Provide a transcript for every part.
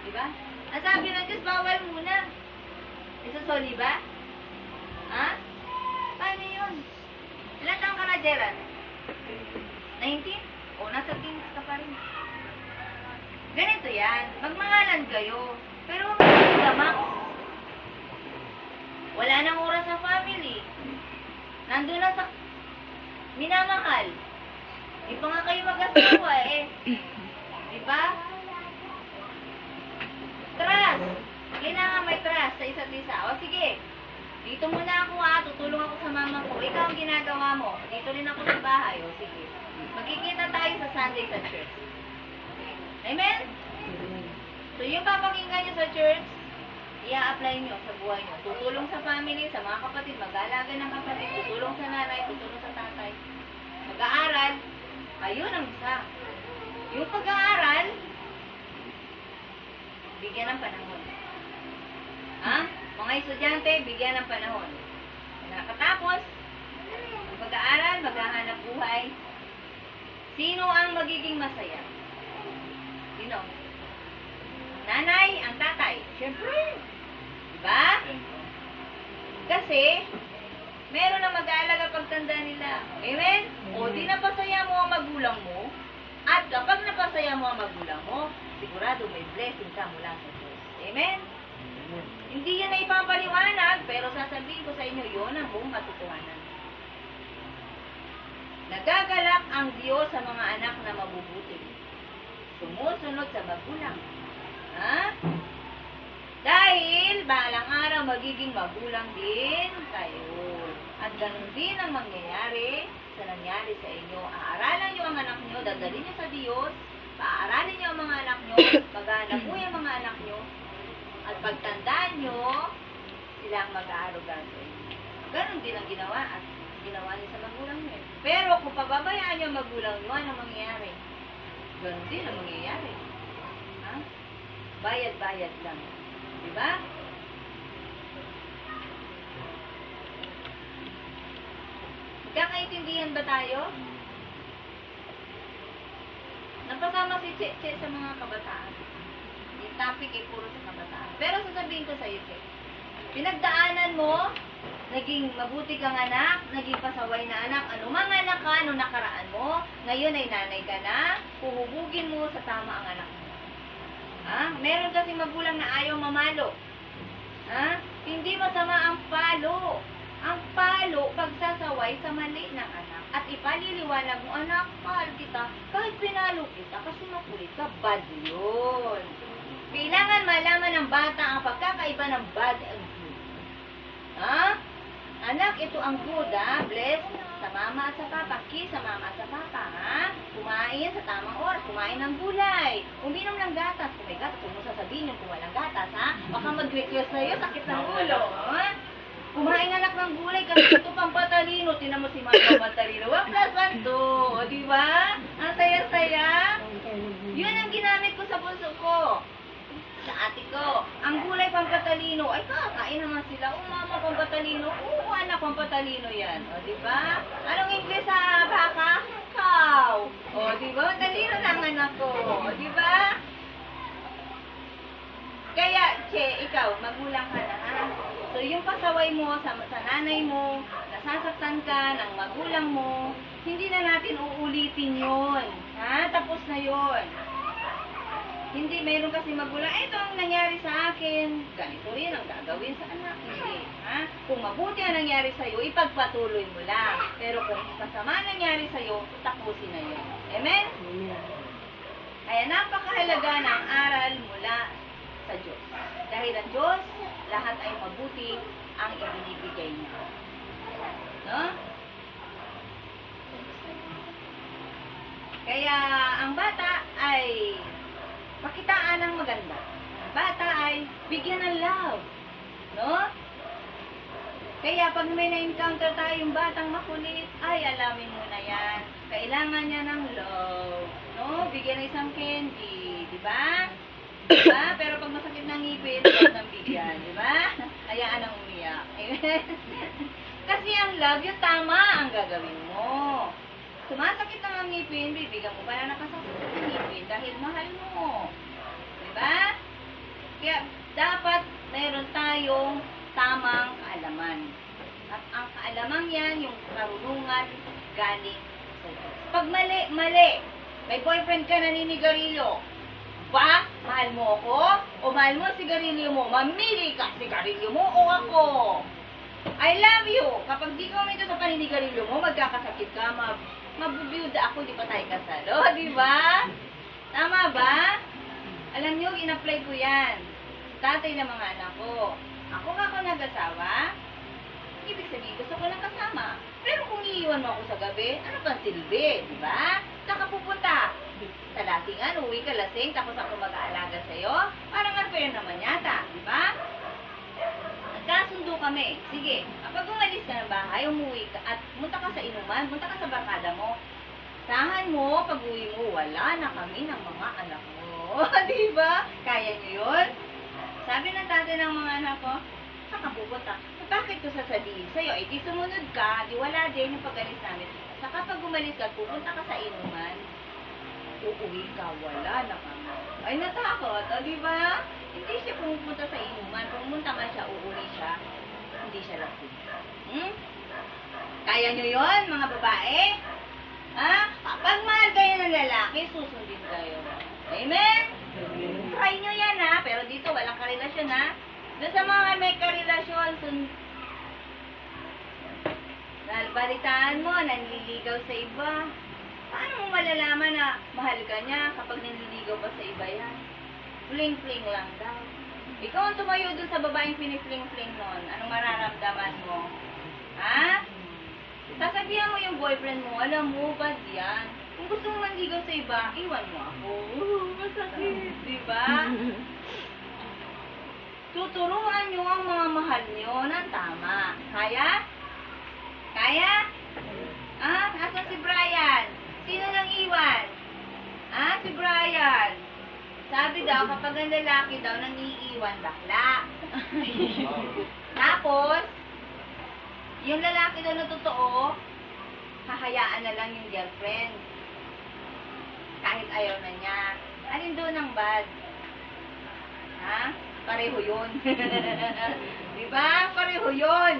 Diba? Ang sabi ng Diyos, bawal muna. Isusoli ba? Ha? Paano yun? Ilan taong ka na, Gerald? 19? O, nasa teens ka pa rin. Ganito yan. Magmangalan kayo. Pero huwag kayo gamak. Wala nang oras sa family. Nandun na sa minamahal. Di pa nga kayo mag-asawa eh. Diba? Trust. Kailangan may trust sa isa't isa. O sige, dito muna ako tutulong ako sa mama ko. Ikaw ang ginagawa mo. Dito rin ako sa bahay. O sige. Magkikita tayo sa Sunday sa church. Amen? So yung papakinggan nyo sa church, i-a-apply nyo sa buhay nyo. Tutulong sa family, sa mga kapatid, mag-aalaga ng kapatid, tutulong sa nanay, tutulong sa tatay. Mag-aaral, ayun ang isa. Yung pag-aaral, bigyan ng panahon. Ha? Mga estudyante, bigyan ng panahon. Nakatapos, ang pag-aaral, maghahanap buhay. Sino ang magiging masaya? Sino? Nanay, ang tatay. Siyempre. Diba? Kasi, meron na mag-aalaga pagtanda nila. Amen? O, di napasaya mo ang magulang mo. At kapag napasaya mo ang magulang mo, sigurado may blessing ka mula sa Diyos. Amen? Hindi yan na ipapaliwanag, pero sasabihin ko sa inyo, yun ang buong katotohanan. Nagagalak ang Diyos sa mga anak na mabubuti. Sumusunod sa magulang. Ha? Dahil balang araw magiging magulang din kayo. At ganun din ang mangyayari sa nangyari sa inyo. Aaralan nyo ang anak nyo, dadalhin nyo sa Diyos, paaralin nyo ang mga anak nyo, maghanap mo yung mga anak nyo, at pagtandaan nyo, sila ang mag-aarugan sa inyo. Ganun din ang ginawa at ginawa niyo sa magulang nyo. Pero kung pababayaan nyo ang magulang nyo, ano mangyayari? Ganun din ang mangyayari. Ha? Bayad-bayad lang. Diba? Magkakaintindihan ba tayo? Napasama si Che sa mga kabataan. Yung topic ay puro sa kabataan. Pero sasabihin ko sa iyo, Che, pinagdaanan mo, naging mabuti kang anak, naging pasaway na anak, anumang anak ka, anong nakaraan mo, ngayon ay nanay ka na, huhubugin mo sa tama ang anak mo. Ha? Meron kasi magulang na ayaw mamalo. Ha? Hindi masama ang palo. Ang palo, pagsasaway sa mali ng anak. At ipaliliwanag mo, anak, mahal kita. Kahit pinalo kita, kasi makulit ka, bad yun. Kailangan malaman ng bata ang pagkakaiba ng bad and good. Ha? Anak, ito ang good, ha? Bless sa mama at sa papa. Kiss sa mama at sa papa, ha? Kumain sa tamang oras. Kumain ng gulay. Uminom ng gatas. Kung may gatas, kung mo sasabihin yung kung walang gatas, ha? Baka mag-request sa'yo, sakit ng ulo, ha? Kumain anak ng gulay kasi ito pang patalino. Tinan mo si Mama patalino. 1 plus 1, 2. O, diba? Ang saya-saya. Yun ang ginamit ko sa bunso ko. Sa ate ko. Ang gulay pang patalino. Ay, kakain naman sila. O, mama pang patalino. Oo, anak pang patalino yan. O, diba? Anong English sa baka? Cow. O, diba? Talino lang anak ko. O, diba? Kaya, Che, ikaw, magulang ka na, ha? So, yung pasaway mo sa nanay mo, nasasaktan ka ng magulang mo, hindi na natin uulitin yun. Ha? Tapos na yun. Hindi, mayroon kasi magulang, ito ang nangyari sa akin, ganito rin ang gagawin sa anak. Hindi. Ha? Kung mabuti ang nangyari sa'yo, ipagpatuloy mo lang. Pero kung masama ang nangyari sa'yo, tapusin na yun. Amen? Kaya napakahalaga ng aral mula sa Diyos. Dahil ang Diyos, lahat ay mabuti ang ibinibigay niya. No? Kaya ang bata ay pakitaan ng maganda. Ang bata ay bigyan ng love. No? Kaya pag may na-encounter tayong batang makulit, ay alamin mo na yan. Kailangan niya ng love. No? Bigyan ng isang candy. Diba? Diba? Pero pag masakit ng ngipin, huwag nang bigyan, diba? Hayaan ang umiyak. Kasi ang love, yung tama ang gagawin mo. Sumasakit lang ang ngipin, bibigyan mo pa na nakasakit ng ngipin dahil mahal mo. Diba? Kaya dapat meron tayong tamang kaalaman. At ang kaalaman yan, yung karunungan galing sa Diyos. Pag mali, mali. May boyfriend ka naninigarilyo. Ba? Mahal mo ako? O mahal mo sigarilyo mo? Mamili ka, sigarilyo mo o ako? I love you. Kapag di ka umito sa paninigarilyo mo, magkakasakit ka, mabubiyuda ako, di pa tayo kasal. O, di ba? Tama ba? Alam nyo, in-apply ko yan. Tatay ng mga anak ko. Ako nag-asawa, ibig sabihin, gusto ko lang kasama. Pero kung iiwan mo ako sa gabi, ano pang silbi, di ba? Saan ka pupunta? Sa lasingan, uwi ka lasing, tapos ako mag-aalaga sa'yo? Parang unfair naman yata, di ba? Nagkasundo kami. Sige, kapag umalis ka ng bahay, umuwi ka, at punta ka sa inuman, punta ka sa barkada mo, sahan mo, pag uwi mo, wala na kami ng mga anak mo. Di ba? Kaya nyo yun? Sabi ng tatay ng mga anak ko, saan ka pupunta? Bakit ko sasabihin sa'yo? Eh, di sumunod ka, di wala din yung pag-alis namin. Saka pag umalis ka, pupunta ka sa inuman, uuwi ka, wala na kami. Ay, natakot, o di ba? Hindi siya pumupunta sa inuman. Pumunta man siya, uuwi siya. Hindi siya lasing. Kaya nyo yon mga babae? Ha? Kapag mahal kayo ng lalaki, susundin kayo. Amen? Try nyo yan ha, pero dito walang karelasyon ha. Doon sa mga may karelasyon, balitaan mo, nanliligaw sa iba. Paano mo malalaman na mahal ka niya kapag nanliligaw pa sa iba yan? Fling-fling lang daw. Ikaw ang tumayo dun sa babaeng pinifling-fling nun. Anong mararamdaman mo? Ha? Sasabihan mo yung boyfriend mo, alam mo, bad yan. Kung gusto mo manligaw sa iba, iwan mo ako. Masakit, di ba? Tuturuan nyo ang mga mahal nyo ng tama. Kaya? Kaya? Ah, asan si Brian? Sino nang iwan? Ah, si Brian. Sabi daw, kapag ang lalaki daw nang iiwan, bakla. Tapos, yung lalaki daw na totoo, hahayaan na lang yung girlfriend. Kahit ayaw na niya. Alin doon ang bad? Ha? Pareho yun. Diba? Pareho yun.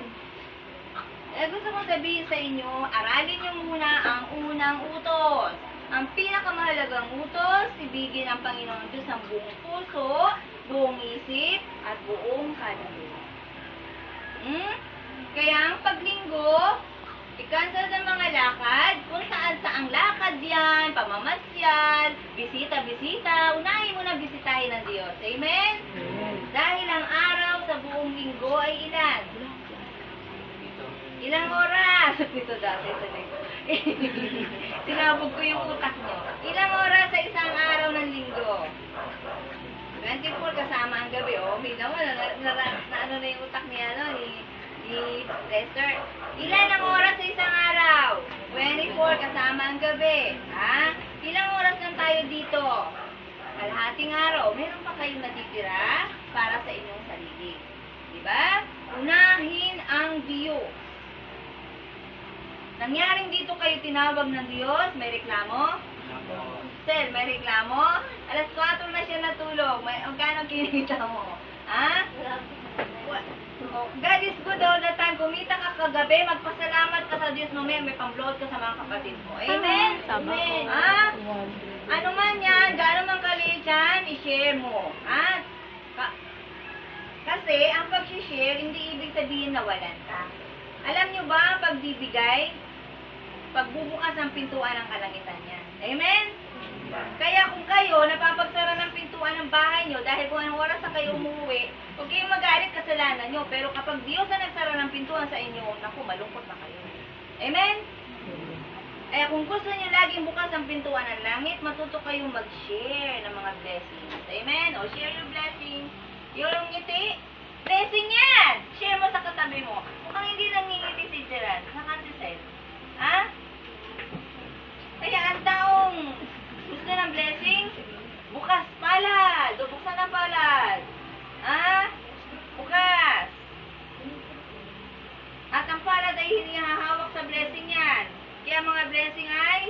Eh, gusto kong sabihin sa inyo, aralin niyo muna ang unang utos. Ang pinakamahalagang utos, ibigin ang Panginoon Diyos ng buong puso, buong isip, at buong kaluluwa. Kaya ang paglinggo, i-cancel ng mga lakad, kung saan-saang lakad yan, pamamasyal, bisita-bisita, unahin mo na bisitahin ng Diyos. Amen? Dahil ang araw sa buong linggo ay ilan? Ilang oras? Ito dati sa linggo. Sinabog ko yung utak nyo. Ilang oras sa isang araw ng linggo? 24 kasama ang gabi. Oh, minaw mo, ano na yung utak niya, no? Ni Lester. Ilan ang oras sa isang araw? 24 kasama ang gabi. Ha? Ilang oras lang tayo dito? Kalahating araw. Meron pa kayong natitira para sa inyong sarili. Diba? Unahin ang Diyos. Nangyaring dito kayo tinawag ng Diyos, may reklamo? Sel, may reklamo? Alas 4 na siya natulog. Magkano kinita mo? Ha? God is good all the time. Kumita ka kagabi, magpasalamat ka sa Diyos mamaya, may pang-blood ka sa mga kapatid mo. Amen? Amen. Ha? Ano man yan, gaano man kaliit yan, i-share mo. Ha? Kasi, ang pag-share, hindi ibig sabihin na walan ka. Alam nyo ba ang pagbibigay? Pagbubukas ng pintuan ng kalangitan yan. Amen? Kaya kung kayo napapagsara ng pintuan ng bahay nyo dahil kung anong oras na kayo umuwi, huwag kayong magalit, kasalanan nyo. Pero kapag Diyos na nagsara ng pintuan sa inyo, naku, malungkot na kayo. Amen? Kaya kung gusto nyo laging bukas ang pintuan ng langit, matuto kayong mag-share ng mga blessings. Amen? O, share your blessings. Yung ngiti, blessing yan! Share mo sa katabi mo. Mukhang hindi nangingiti si Gerard. Saka si Seth. Ha? Kaya ang taong gusto ng blessing, bukas palad. O buksan ang palad. Ha? Bukas. At ang palad ay hindi hahawak sa blessing yan. Kaya mga blessing ay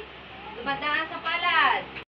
dumadaan sa palad.